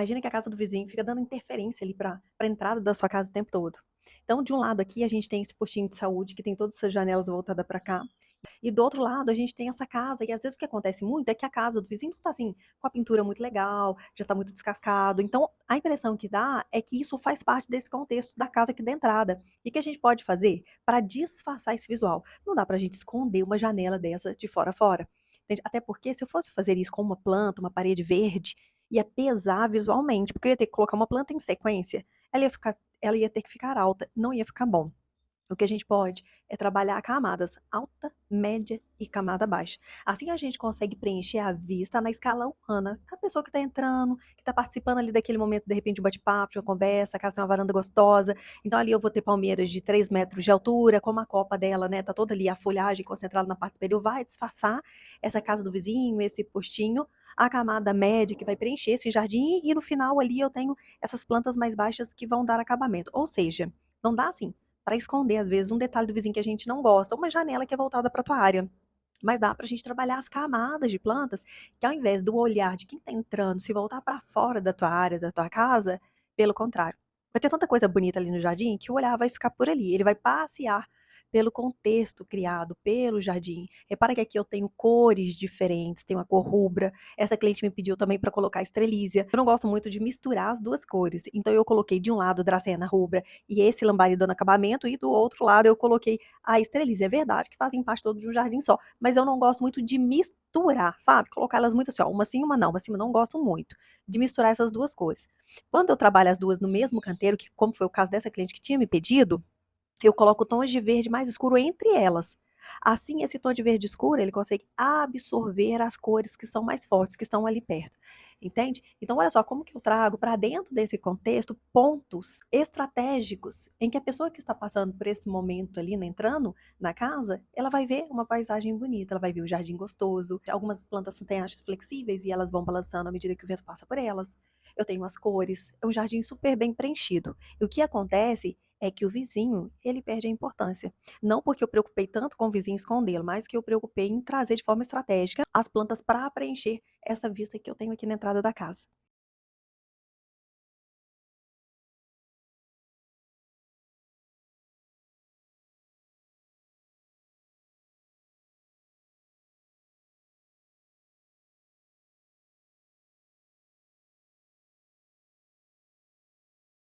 Imagina que a casa do vizinho fica dando interferência ali para a entrada da sua casa o tempo todo. Então, de um lado aqui, a gente tem esse postinho de saúde que tem todas essas janelas voltadas para cá. E do outro lado, a gente tem essa casa. E às vezes o que acontece muito é que a casa do vizinho não tá assim, com a pintura muito legal, já tá muito descascado. Então, a impressão que dá é que isso faz parte desse contexto da casa aqui da entrada. E o que a gente pode fazer para disfarçar esse visual? Não dá pra gente esconder uma janela dessa de fora a fora. Entende? Até porque se eu fosse fazer isso com uma planta, uma parede verde, ia pesar visualmente, porque eu ia ter que colocar uma planta em sequência, ela ia ter que ficar alta, não ia ficar bom. O que a gente pode é trabalhar camadas alta, média e camada baixa. Assim a gente consegue preencher a vista na escala humana. A pessoa que está entrando, que está participando ali daquele momento, de repente, de um bate-papo, de uma conversa, a casa tem uma varanda gostosa. Então ali eu vou ter palmeiras de 3 metros de altura, como a copa dela, né? Tá toda ali a folhagem concentrada na parte superior, vai disfarçar essa casa do vizinho, esse postinho. A camada média que vai preencher esse jardim e no final ali eu tenho essas plantas mais baixas que vão dar acabamento. Ou seja, não dá assim para esconder, às vezes, um detalhe do vizinho que a gente não gosta, uma janela que é voltada para a tua área. Mas dá para a gente trabalhar as camadas de plantas, que ao invés do olhar de quem está entrando se voltar para fora da tua área, da tua casa, pelo contrário. Vai ter tanta coisa bonita ali no jardim que o olhar vai ficar por ali. Ele vai passear pelo contexto criado pelo jardim. Repara que aqui eu tenho cores diferentes, tenho a cor rubra. Essa cliente me pediu também para colocar estrelízia. Eu não gosto muito de misturar as duas cores, então eu coloquei de um lado dracena rubra e esse lambaridando acabamento, e do outro lado eu coloquei a estrelízia. É verdade que fazem parte todo de um jardim só, mas eu não gosto muito de misturar, sabe? Colocar elas muito assim, ó, uma sim, uma sim, eu não gosto muito de misturar essas duas cores. Quando eu trabalho as duas no mesmo canteiro, que como foi o caso dessa cliente que tinha me pedido, eu coloco tons de verde mais escuro entre elas. Assim, esse tom de verde escuro, ele consegue absorver as cores que são mais fortes, que estão ali perto. Entende? Então, olha só como que eu trago para dentro desse contexto pontos estratégicos em que a pessoa que está passando por esse momento ali, né, entrando na casa, ela vai ver uma paisagem bonita, ela vai ver o jardim gostoso. Algumas plantas têm hastes flexíveis e elas vão balançando à medida que o vento passa por elas. Eu tenho as cores, é um jardim super bem preenchido. E o que acontece é que o vizinho, ele perde a importância. Não porque eu preocupei tanto com o vizinho escondê-lo, mas que eu preocupei em trazer de forma estratégica as plantas para preencher essa vista que eu tenho aqui na entrada da casa.